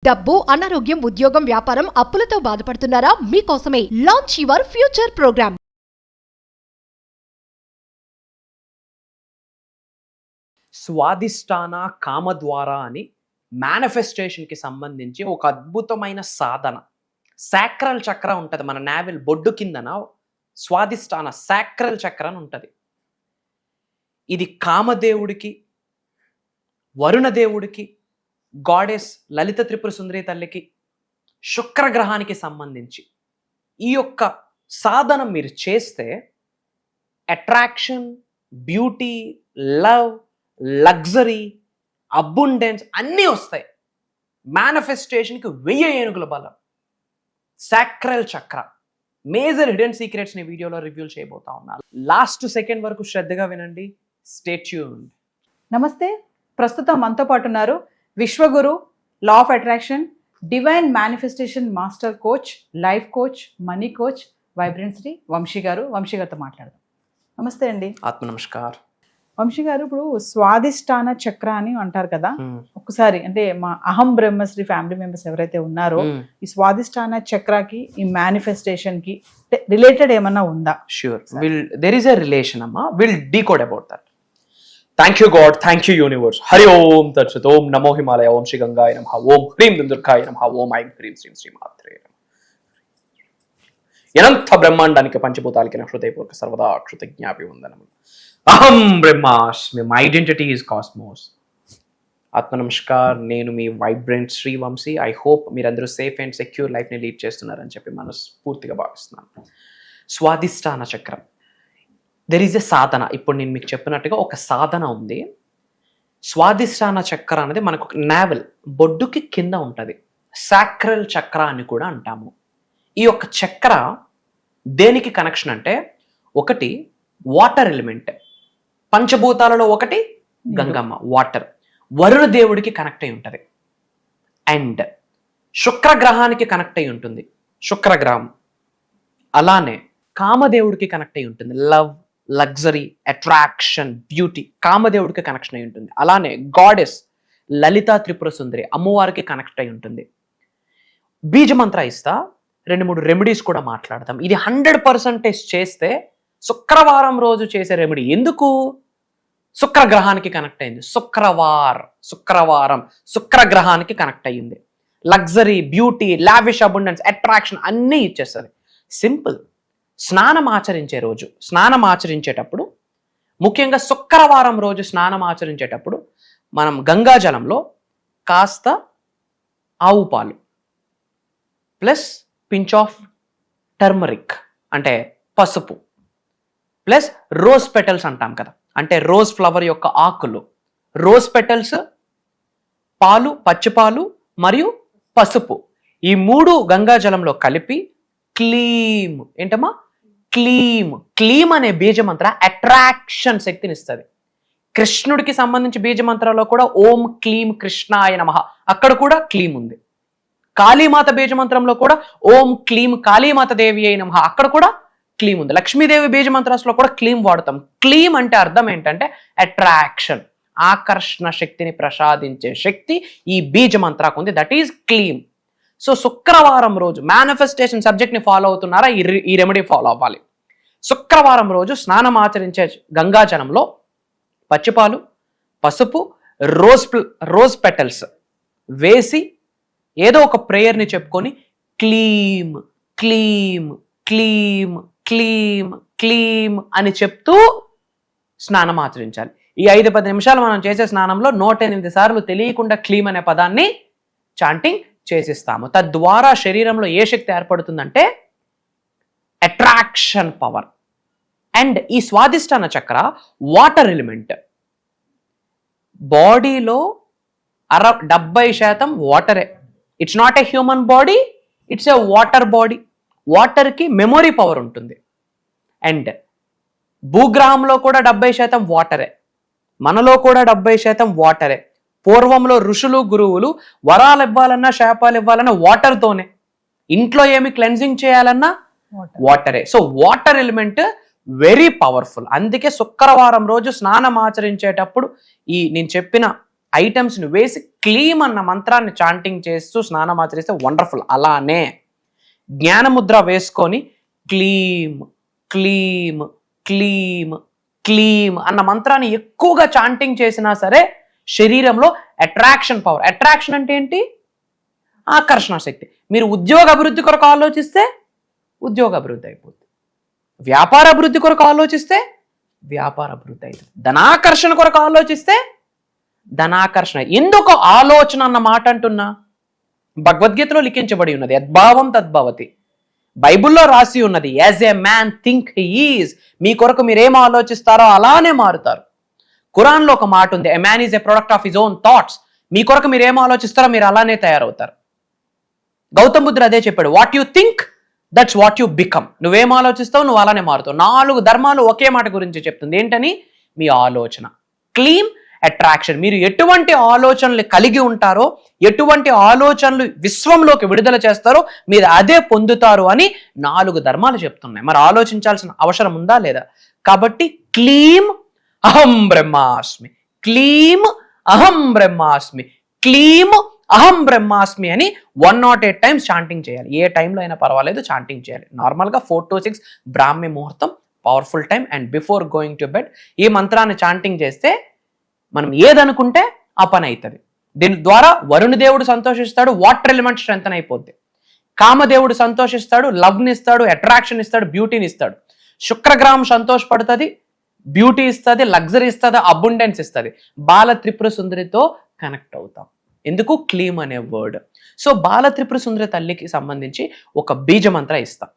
డబ్బు, అనారోగ్యం, ఉద్యోగం, వ్యాపారం, అప్పులతో బాధపడుతున్నారా? మీకోసమే లాంచ్ యువర్ ఫ్యూచర్ ప్రోగ్రామ్. స్వాదిష్టాన కామద్వార అని మేనిఫెస్టేషన్కి సంబంధించి ఒక అద్భుతమైన సాధన. సాక్రల్ చక్ర ఉంటుంది మన నావెల్ బొడ్డు కిందన. స్వాదిష్టాన సాక్రల్ చక్ర అని ఉంటుంది. ఇది కామదేవుడికి, వరుణదేవుడికి, గాడెస్ లలిత త్రిపుర సుందరి తల్లికి, శుక్రగ్రహానికి సంబంధించి ఈ యొక్క సాధన మీరు చేస్తే attraction, beauty, love, luxury, abundance అన్నీ వస్తాయి. మేనిఫెస్టేషన్కి 1000 ఏనుగుల బలం. సాక్రల్ చక్ర మేజర్ హిడెన్ సీక్రెట్స్ని వీడియోలో రివ్యూ చేయబోతా ఉన్నాను. లాస్ట్ సెకండ్ వరకు శ్రద్ధగా వినండి. Stay tuned. నమస్తే. ప్రస్తుతం మనతో పాటు ఉన్నారు విశ్వగురు, law of attraction, divine manifestation master coach, life coach, money coach, vibrancy Vamshi garu. Vamshi గారితో మాట్లాడదాం. నమస్తే అండి. ఆత్మ నమస్కార్. వంశీ గారు, ఇప్పుడు స్వాదిష్టాన చక్ర అని అంటారు కదా, ఒక్కసారి అంటే మా అహం బ్రహ్మశ్రీ ఫ్యామిలీ మెంబర్స్ ఎవరైతే ఉన్నారో ఈ స్వాదిష్టాన చక్రకి ఈ మేనిఫెస్టేషన్ కి రిలేటెడ్ ఏమన్నా ఉందా? Sure. There is a relation, Amma. We'll decode about that. Thank you, God. Thank you, universe. Hari Om Tat Sat. Om Namo Himalaya. Om Shri Gangaya Namaha. Om Hrim Dundurkaya Namaha. Om Aim Hrim Shrim Shri Matre Namaha. అనంత బ్రహ్మాండానికి పంచభూతాలకి నా హృదయపూర్వక సర్వదా కృతజ్ఞాపి వందనములు. అహం బ్రహ్మాస్మి. My identity is cosmos. ఆత్మ నమస్కార్. నేను మీ vibrant Shri Vamshi. I hope మీరందరూ సేఫ్ అండ్ సెక్యూర్ లైఫ్ని లీడ్ చేస్తున్నారని చెప్పి మనస్ఫూర్తిగా భావిస్తున్నాను. స్వాదిష్టాన చక్రం, దెర్ ఈజ్ ఎ సాధన. ఇప్పుడు నేను మీకు చెప్పినట్టుగా ఒక సాధన ఉంది. స్వాదిష్టాన చక్ర అనేది మనకు ఒక నావెల్ బొడ్డుకి కింద ఉంటుంది. సాక్రల్ చక్ర అని కూడా అంటాము. ఈ యొక్క చక్ర దేనికి కనెక్షన్ అంటే, ఒకటి వాటర్ ఎలిమెంట్, పంచభూతాలలో ఒకటి గంగమ్మ, వాటర్. వరుణ దేవుడికి కనెక్ట్ అయి ఉంటుంది. అండ్ శుక్రగ్రహానికి కనెక్ట్ అయి ఉంటుంది, శుక్రగ్రహం. అలానే కామదేవుడికి కనెక్ట్ అయి ఉంటుంది. లవ్, లగ్జరీ, అట్రాక్షన్, బ్యూటీ, కామదేవుడికి కనెక్షన్ అయి ఉంటుంది. అలానే గాడెస్ లలిత త్రిపుర సుందరి అమ్మవారికి కనెక్ట్ అయి ఉంటుంది. బీజమంత్ర ఇస్తా, 2-3 రెమెడీస్ కూడా మాట్లాడతాం. ఇది 100% చేస్తే శుక్రవారం రోజు చేసే రెమెడీ. ఎందుకు? శుక్రగ్రహానికి కనెక్ట్ అయింది. శుక్రవారం శుక్రగ్రహానికి కనెక్ట్ అయ్యింది. Luxury, beauty, lavish, abundance, attraction అన్నీ ఇచ్చేస్తుంది. సింపుల్. స్నానం ఆచరించేటప్పుడు, ముఖ్యంగా శుక్రవారం రోజు స్నానం ఆచరించేటప్పుడు మనం గంగాజలంలో కాస్త ఆవు పాలు ప్లస్ పించ్ ఆఫ్ టర్మరిక్ అంటే పసుపు ప్లస్ రోజ్ పెటల్స్ అంటాం కదా, అంటే రోజ్ ఫ్లవర్ యొక్క ఆకులు, రోజ్ పెటల్స్, పాలు, పచ్చిపాలు మరియు పసుపు, ఈ 3 గంగాజలంలో కలిపి క్లీమ్, ఏంటమ్మా క్లీమ్ అనే బీజమంత్ర అట్రాక్షన్ శక్తిని ఇస్తుంది. కృష్ణుడికి సంబంధించి బీజమంత్రాల్లో కూడా ఓం క్లీం కృష్ణాయ నమః, అక్కడ కూడా క్లీమ్ ఉంది. కాళీమాత బీజమంత్రంలో కూడా ఓం క్లీం కాళీమాత దేవి అయి నమః, అక్కడ కూడా క్లీమ్ ఉంది. లక్ష్మీదేవి బీజమంత్రాల్లో కూడా క్లీమ్ వాడతాం. క్లీమ్ అంటే అర్థం ఏంటంటే అట్రాక్షన్, ఆకర్షణ శక్తిని ప్రసాదించే శక్తి ఈ బీజమంత్రకు ఉంది. That is క్లీమ్. సో శుక్రవారం రోజు మేనిఫెస్టేషన్ సబ్జెక్ట్ని ఫాలో అవుతున్నారా? ఈ రెమెడీ ఫాలో అవ్వాలి. శుక్రవారం రోజు స్నానం ఆచరించే గంగాజలంలో పచ్చిపాలు, పసుపు, రోజ్ పెటల్స్ వేసి ఏదో ఒక ప్రేయర్ని చెప్పుకొని క్లీమ్ క్లీమ్ క్లీమ్ క్లీమ్ క్లీమ్ అని చెప్తూ స్నానం ఆచరించాలి. ఈ 5-10 నిమిషాలు మనం చేసే స్నానంలో 108 సార్లు తెలియకుండా క్లీమ్ అనే పదాన్ని చాంటింగ్ చేసిస్తాము. తద్వారా శరీరంలో ఏ శక్తి ఏర్పడుతుందంటే అట్రాక్షన్ పవర్. అండ్ ఈ స్వాదిష్టాన చక్ర వాటర్ ఎలిమెంట్. బాడీలో 70% వాటరే. It's not a human body, it's a water body. వాటర్కి మెమొరీ పవర్ ఉంటుంది. అండ్ భూగ్రహంలో కూడా 70% వాటరే, మనలో కూడా 70% వాటరే. పూర్వంలో ఋషులు, గురువులు వరాలు ఇవ్వాలన్నా, శాపాలు ఇవ్వాలన్నా వాటర్తోనే. ఇంట్లో ఏమి క్లెన్జింగ్ చేయాలన్నా వాటరే. So water element very powerful. అందుకే శుక్రవారం రోజు స్నానం ఆచరించేటప్పుడు ఈ నేను చెప్పిన ఐటమ్స్ని వేసి క్లీమ్ అన్న మంత్రాన్ని చాంటింగ్ చేస్తూ స్నానం ఆచరిస్తే వండర్ఫుల్. అలానే జ్ఞానముద్ర వేసుకొని క్లీమ్ క్లీమ్ క్లీమ్ క్లీమ్ అన్న మంత్రాన్ని ఎక్కువగా చాంటింగ్ చేసినా సరే శరీరంలో అట్రాక్షన్ పవర్. అట్రాక్షన్ అంటే ఏంటి? ఆకర్షణ శక్తి. మీరు ఉద్యోగ అభివృద్ధి కొరకు ఆలోచిస్తే ఉద్యోగ అభివృద్ధి అయిపోతుంది. వ్యాపార అభివృద్ధి కొరకు ఆలోచిస్తే వ్యాపార అభివృద్ధి అవుతుంది. ధనాకర్షణ కొరకు ఆలోచిస్తే ధనాకర్షణ. ఎందుకు ఆలోచన అన్న మాట అంటున్నా? భగవద్గీతలో లిఖించబడి ఉన్నది, యద్భావం తద్భవతి. బైబిల్లో రాసి ఉన్నది, as a man think he is. మీ కొరకు మీరేం ఆలోచిస్తారో అలానే మారుతారు. ఖురాన్లో ఒక మాట ఉంది, a man is a product of his own thoughts. మీ కొరకు మీరు ఏం ఆలోచిస్తారో మీరు అలానే తయారవుతారు. గౌతమ్ బుద్ధుడు అదే చెప్పాడు, what you think that's what you become. నువ్వేం ఆలోచిస్తావు నువ్వు అలానే మారుతావు. 4 ధర్మాలు ఒకే మాట గురించి చెప్తుంది. ఏంటని? మీ ఆలోచన. క్లీమ్ అట్రాక్షన్. మీరు ఎటువంటి ఆలోచనలు కలిగి ఉంటారో, ఎటువంటి ఆలోచనలు విశ్వంలోకి విడుదల చేస్తారో మీరు అదే పొందుతారు అని 4 ధర్మాలు చెప్తున్నాయి. మరి ఆలోచించాల్సిన అవసరం ఉందా లేదా? కాబట్టి క్లీమ్ అహం బ్రహ్మాస్మి, క్లీమ్ అహం బ్రహ్మాస్మి, క్లీమ్ అహం బ్రహ్మాస్మి అని 108 టైమ్స్ చాంటింగ్ చేయాలి. ఏ టైంలో అయినా పర్వాలేదు చాంటింగ్ చేయాలి. నార్మల్గా 4 to 6 బ్రాహ్మీ ముహూర్తం powerful time. And before going to bed ఈ మంత్రాన్ని చాంటింగ్ చేస్తే మనం ఏదనుకుంటే ఆ పని అవుతుంది. దీని ద్వారా వరుణ దేవుడు సంతోషిస్తాడు, వాటర్ ఎలిమెంట్ స్ట్రెంథన్ అయిపోద్ది. కామదేవుడు సంతోషిస్తాడు, లవ్ని ఇస్తాడు, అట్రాక్షన్ ఇస్తాడు, బ్యూటీని ఇస్తాడు. శుక్రగ్రహం సంతోషపడుతుంది, బ్యూటీ ఇస్తుంది, లగ్జరీ ఇస్తుంది, అబుండెన్స్ ఇస్తుంది. బాల త్రిపుర సుందరితో కనెక్ట్ అవుతాం. ఎందుకు? క్లీమ్ అనే వర్డ్. సో బాల త్రిపుర సుందరి తల్లికి సంబంధించి ఒక బీజ మంత్ర ఇస్తాం.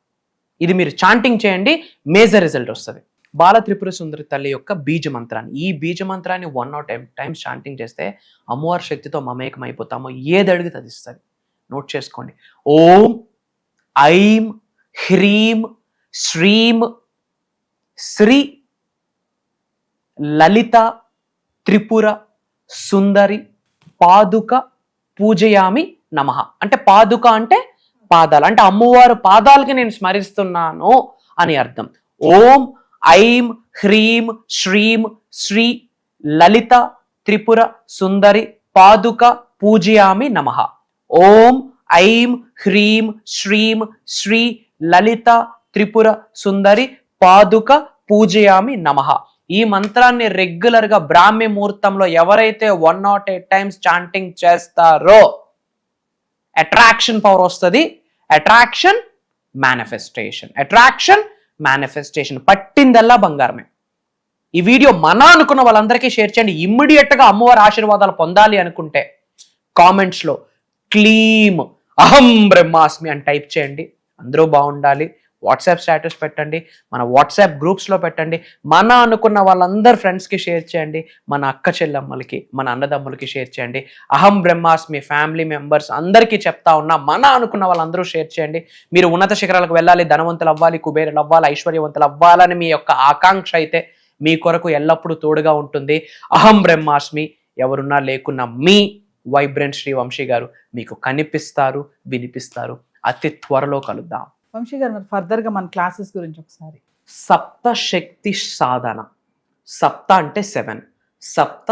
ఇది మీరు చాంటింగ్ చేయండి, మేజర్ రిజల్ట్ వస్తుంది. బాల త్రిపుర సుందరి తల్లి యొక్క బీజ మంత్రాన్ని, ఈ బీజ మంత్రాన్ని 108 టైమ్స్ చాంటింగ్ చేస్తే అమ్మవారి శక్తితో మమేకం అయిపోతామో. ఏది అడిగితే అది ఇస్తుంది. నోట్ చేసుకోండి. ఓం ఐం హ్రీం శ్రీం శ్రీ లలిత త్రిపుర సుందరి పాదుక పూజయామి నమః. అంటే పాదుక అంటే పాదాలు, అంటే అమ్మవారు పాదాలకి నేను స్మరిస్తున్నాను అని అర్థం. ఓం ఐం హ్రీం శ్రీం శ్రీ లలిత త్రిపుర సుందరి పాదుక పూజయామి నమః. ఓం ఐం హ్రీం శ్రీం శ్రీ లలిత త్రిపుర సుందరి పాదుక పూజయామి నమః. ఈ మంత్రాన్ని రెగ్యులర్ గా బ్రాహ్మీ ముహూర్తంలో ఎవరైతే 108 టైమ్స్ చాంటింగ్ చేస్తారో అట్రాక్షన్ పవర్ వస్తుంది. Attraction manifestation, attraction manifestation. పట్టిందల్లా బంగారమే. ఈ వీడియో మన అనుకున్న వాళ్ళందరికీ షేర్ చేయండి. ఇమ్మీడియట్ గా అమ్మవారి ఆశీర్వాదాలు పొందాలి అనుకుంటే కామెంట్స్ లో క్లీమ్ అహం బ్రహ్మాస్మి అని టైప్ చేయండి. అందరూ బాగుండాలి. వాట్సాప్ స్టేటస్ పెట్టండి, మన వాట్సాప్ గ్రూప్స్లో పెట్టండి. మన అనుకున్న వాళ్ళందరు ఫ్రెండ్స్కి షేర్ చేయండి. మన అక్క చెల్లెమ్మలకి, మన అన్నదమ్ములకి షేర్ చేయండి. అహం బ్రహ్మాస్మి ఫ్యామిలీ మెంబర్స్ అందరికీ చెప్తా ఉన్నా, మన అనుకున్న వాళ్ళందరూ షేర్ చేయండి. మీరు ఉన్నత శిఖరాలకు వెళ్ళాలి, ధనవంతులు అవ్వాలి, కుబేరులు అవ్వాలి, ఐశ్వర్యవంతులు అవ్వాలని మీ యొక్క ఆకాంక్ష అయితే మీ కొరకు ఎల్లప్పుడూ తోడుగా ఉంటుంది. అహం బ్రహ్మాస్మి ఎవరున్నా లేకున్నా మీ వైబ్రెంట్ శ్రీ వంశీ గారు మీకు కనిపిస్తారు, వినిపిస్తారు. అతి త్వరలో కలుద్దాం. వంశీ గారు, మరి ఫర్దర్ గా మన క్లాసెస్ గురించి ఒకసారి. సప్త శక్తి సాధన. సప్త అంటే 7, సప్త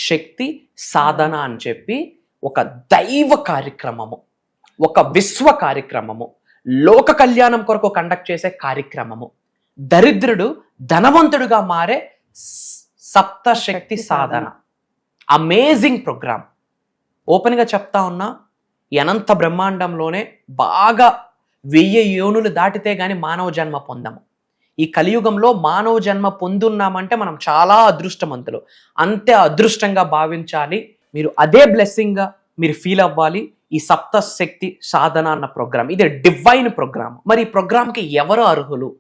శక్తి సాధన అని చెప్పి ఒక దైవ కార్యక్రమము, ఒక విశ్వ కార్యక్రమము, లోక కళ్యాణం కొరకు కండక్ట్ చేసే కార్యక్రమము. దరిద్రుడు ధనవంతుడుగా మారే సప్త శక్తి సాధన. Amazing programme. ఓపెన్గా చెప్తా ఉన్నా, ఈ అనంత బ్రహ్మాండంలోనే బాగా 1000 యోనులు దాటితే గాని మానవ జన్మ పొందము. ఈ కలియుగంలో మానవ జన్మ పొందున్నామంటే మనం చాలా అదృష్టవంతులు. అంతే అదృష్టంగా భావించాలి. మీరు అదే బ్లెస్సింగ్ గా మీరు ఫీల్ అవ్వాలి. ఈ సప్త శక్తి సాధన అన్న ప్రోగ్రామ్, ఇది డివైన్ ప్రోగ్రామ్. మరి ఈ ప్రోగ్రామ్కి ఎవరు అర్హులు?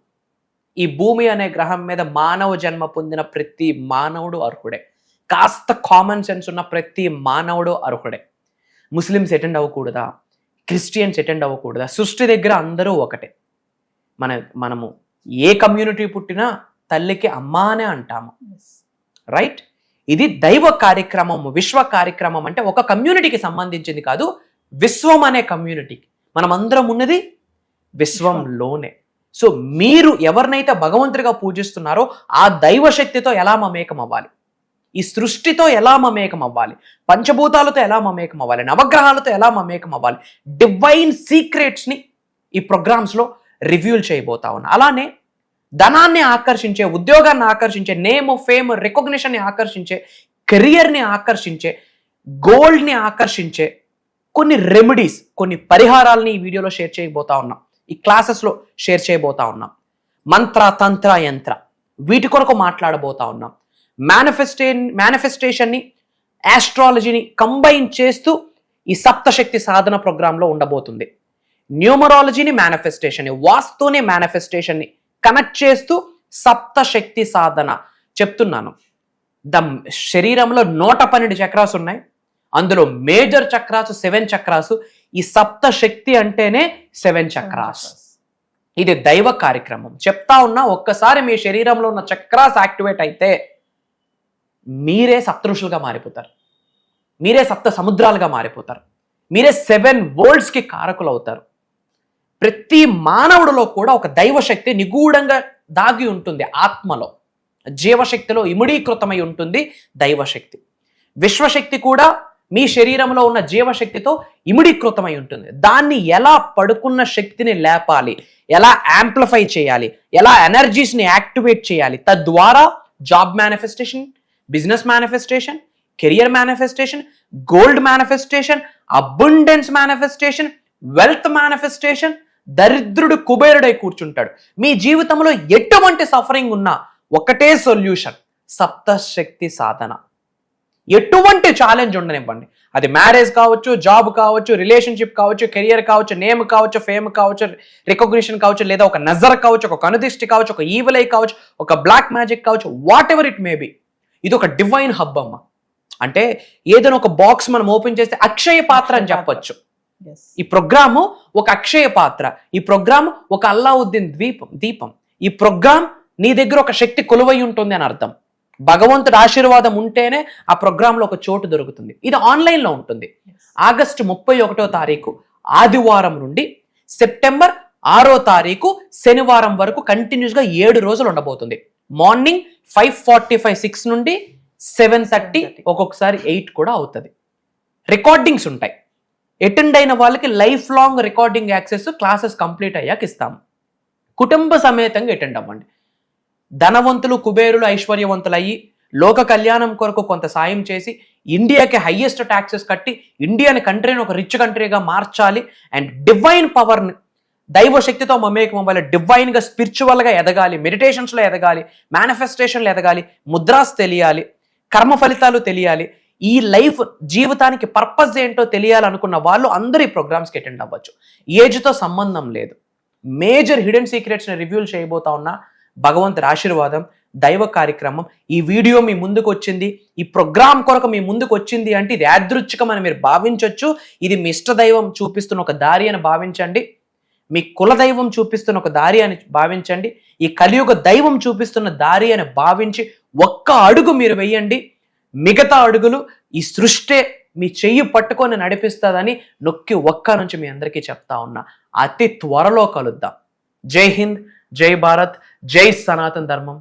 ఈ భూమి అనే గ్రహం మీద మానవ జన్మ పొందిన ప్రతి మానవుడు అర్హుడే. కాస్త కామన్ సెన్స్ ఉన్న ప్రతి మానవుడు అర్హుడే. ముస్లిమ్స్ అటెండ్ అవ్వకూడదా? క్రిస్టియన్స్ అటెండ్ అవ్వకూడదా? సృష్టి దగ్గర అందరూ ఒకటే. మనము ఏ కమ్యూనిటీ పుట్టినా తల్లికి అమ్మ అనే అంటాము, రైట్? ఇది దైవ కార్యక్రమం, విశ్వ కార్యక్రమం. అంటే ఒక కమ్యూనిటీకి సంబంధించింది కాదు, విశ్వం అనే కమ్యూనిటీకి. మనం అందరం ఉన్నది విశ్వంలోనే. సో మీరు ఎవరినైతే భగవంతుడిగా పూజిస్తున్నారో ఆ దైవ శక్తితో ఎలా మమేకం అవ్వాలి? ఈ సృష్టితో ఎలా మమేకం అవ్వాలి, పంచభూతాలతో ఎలా మమేకం అవ్వాలి, నవగ్రహాలతో ఎలా మమేకం అవ్వాలి, డివైన్ సీక్రెట్స్ని ఈ ప్రోగ్రామ్స్లో రివ్యూల్ చేయబోతా ఉన్నా. అలానే ధనాన్ని ఆకర్షించే, ఉద్యోగాన్ని ఆకర్షించే, నేమ్ ఫేమ్ రికగ్నిషన్ని ఆకర్షించే, కెరియర్ని ఆకర్షించే, గోల్డ్ని ఆకర్షించే కొన్ని రెమెడీస్, కొన్ని పరిహారాలని ఈ వీడియోలో షేర్ చేయబోతా ఉన్నాం, ఈ క్లాసెస్లో షేర్ చేయబోతా ఉన్నాం. మంత్ర, తంత్ర, యంత్ర వీటి కొరకు మాట్లాడబోతా ఉన్నాం. మేనిఫెస్టేషన్ని, ఆస్ట్రాలజీని కంబైన్ చేస్తూ ఈ సప్తశక్తి సాధన ప్రోగ్రాంలో ఉండబోతుంది. న్యూమరాలజీని, మేనిఫెస్టేషన్ని, వాస్తుని, మేనిఫెస్టేషన్ని కనెక్ట్ చేస్తూ సప్తశక్తి సాధన చెప్తున్నాను. శరీరంలో 112 చక్రాస్ ఉన్నాయి. అందులో మేజర్ చక్రాసు 7 చక్రాసు. ఈ సప్తశక్తి అంటేనే 7 చక్రాస్. ఇది దైవ కార్యక్రమం. చెప్తా ఉన్నా, ఒక్కసారి మీ శరీరంలో ఉన్న చక్రాస్ యాక్టివేట్ అయితే మీరే సప్తఋషులుగా మారిపోతారు, మీరే సప్త సముద్రాలుగా మారిపోతారు, మీరే 7 వరల్డ్స్కి కారకులు అవుతారు. ప్రతి మానవుడిలో కూడా ఒక దైవశక్తి నిగూఢంగా దాగి ఉంటుంది. ఆత్మలో, జీవశక్తిలో ఇముడీకృతమై ఉంటుంది దైవశక్తి. విశ్వశక్తి కూడా మీ శరీరంలో ఉన్న జీవశక్తితో ఇముడీకృతమై ఉంటుంది. దాన్ని ఎలా పడుకున్న శక్తిని లేపాలి, ఎలా యాంప్లిఫై చేయాలి, ఎలా ఎనర్జీస్ని యాక్టివేట్ చేయాలి, తద్వారా job manifestation, business manifestation, career manifestation, gold manifestation, abundance manifestation, wealth manifestation. దరిద్రుడు కుబేరుడై కూర్చుంటాడు. మీ జీవితంలో ఎటువంటి సఫరింగ్ ఉన్నా ఒకటే సొల్యూషన్, సప్తశక్తి సాధన. ఎటువంటి ఛాలెంజ్ ఉండనివ్వండి, అది మ్యారేజ్ కావచ్చు, జాబ్ కావచ్చు, రిలేషన్షిప్ కావచ్చు, కెరియర్ కావచ్చు, నేమ్ కావచ్చు, ఫేమ్ కావచ్చు, రికగ్నిషన్ కావచ్చు, లేదా ఒక నజర్ కావచ్చు, ఒక కనుదిష్టి కావచ్చు, ఒక ఈవిల్ ఐ కావచ్చు, ఒక బ్లాక్ మ్యాజిక్ కావచ్చు, what ever it may be. ఇది ఒక డివైన్ హబ్ అమ్మ. అంటే ఏదైనా ఒక బాక్స్ మనం ఓపెన్ చేస్తే అక్షయ పాత్ర అని చెప్పొచ్చు. ఈ ప్రోగ్రాము ఒక అక్షయ పాత్ర, ఈ ప్రోగ్రామ్ ఒక అల్లావుద్దీన్ దీపం. ఈ ప్రోగ్రామ్ నీ దగ్గర ఒక శక్తి కొలువై ఉంటుంది అని అర్థం. భగవంతుడి ఆశీర్వాదం ఉంటేనే ఆ ప్రోగ్రాంలో ఒక చోటు దొరుకుతుంది. ఇది ఆన్లైన్లో ఉంటుంది. ఆగస్టు 31వ తారీఖు ఆదివారం నుండి సెప్టెంబర్ 6వ తారీఖు శనివారం వరకు కంటిన్యూస్గా 7 రోజులు ఉండబోతుంది. మార్నింగ్ 5:45, 6 నుండి 7:30, ఒక్కొక్కసారి 8 కూడా అవుతుంది. రికార్డింగ్స్ ఉంటాయి. అటెండ్ అయిన వాళ్ళకి life long recording access classes complete అయ్యాక ఇస్తాము. కుటుంబ సమేతంగా అటెండ్ అవ్వండి. ధనవంతులు, కుబేరులు, ఐశ్వర్యవంతులు అయ్యి లోక కళ్యాణం కొరకు కొంత సాయం చేసి ఇండియాకి హైయెస్ట్ ట్యాక్సెస్ కట్టి ఇండియాని కంట్రీని ఒక రిచ్ కంట్రీగా మార్చాలి. అండ్ డివైన్ పవర్ని, దైవశక్తితో మమేకం అవ్వాలి, డివైన్గా స్పిరిచువల్గా ఎదగాలి, మెడిటేషన్స్లో ఎదగాలి, మేనిఫెస్టేషన్లో ఎదగాలి, ముద్రాస్ తెలియాలి, కర్మ ఫలితాలు తెలియాలి, ఈ లైఫ్ జీవితానికి పర్పస్ ఏంటో తెలియాలనుకున్న వాళ్ళు అందరూ ఈ ప్రోగ్రామ్స్కి అటెండ్ అవ్వచ్చు. ఏజ్తో సంబంధం లేదు. మేజర్ హిడెన్ సీక్రెట్స్ని రివ్యూల్ చేయబోతా ఉన్నా. భగవంతుడి ఆశీర్వాదం, దైవ కార్యక్రమం. ఈ వీడియో మీ ముందుకు వచ్చింది, ఈ ప్రోగ్రామ్ కొరకు మీ ముందుకు వచ్చింది అంటే ఇది యాదృచ్ఛికమని మీరు భావించవచ్చు. ఇది మీ ఇష్టదైవం చూపిస్తున్న ఒక దారి అని భావించండి, మీ కులదైవం చూపిస్తున్న ఒక దారి అని భావించండి, ఈ కలియుగ దైవం చూపిస్తున్న దారి అని భావించి ఒక్క అడుగు మీరు వెయ్యండి. మిగతా అడుగులు ఈ సృష్టి మీ చెయ్యి పట్టుకొని నడిపిస్తుందని నొక్కి ఒక్క నుంచి మీ అందరికీ చెప్తా ఉన్నా. అతి త్వరలో కలుద్దాం. జై హింద్, జై భారత్, జై సనాతన ధర్మం.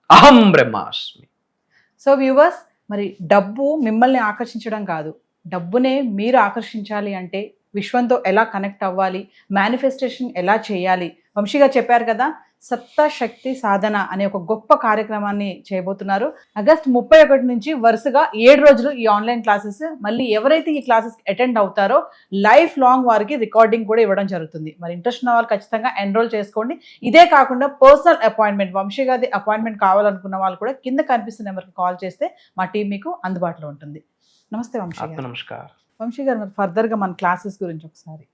అహం బ్రహ్మాస్మి. సో వ్యూవర్స్, మరి డబ్బు మిమ్మల్ని ఆకర్షించడం కాదు, డబ్బునే మీరు ఆకర్షించాలి అంటే విశ్వంతో ఎలా కనెక్ట్ అవ్వాలి, మేనిఫెస్టేషన్ ఎలా చేయాలి, వంశీగా చెప్పారు కదా. సప్తశక్తి సాధన అనే ఒక గొప్ప కార్యక్రమాన్ని చేయబోతున్నారు. ఆగస్ట్ 31 నుంచి వరుసగా 7 రోజులు ఈ ఆన్లైన్ క్లాసెస్. మళ్ళీ ఎవరైతే ఈ క్లాసెస్ అటెండ్ అవుతారో లైఫ్ లాంగ్ వారికి రికార్డింగ్ కూడా ఇవ్వడం జరుగుతుంది. మరి ఇంట్రెస్ట్ ఉన్న వాళ్ళు ఖచ్చితంగా ఎన్రోల్ చేసుకోండి. ఇదే కాకుండా పర్సనల్ అపాయింట్మెంట్, వంశీ గారి అపాయింట్మెంట్ కావాలనుకున్న వాళ్ళు కూడా కింద కనిపిస్తున్న నెంబర్కి కాల్ చేస్తే మా టీం మీకు అందుబాటులో ఉంటుంది. నమస్తే వంశీ గారు. నమస్కారం. వంశీ గారు, మరి ఫర్దర్గా మన క్లాసెస్ గురించి ఒకసారి.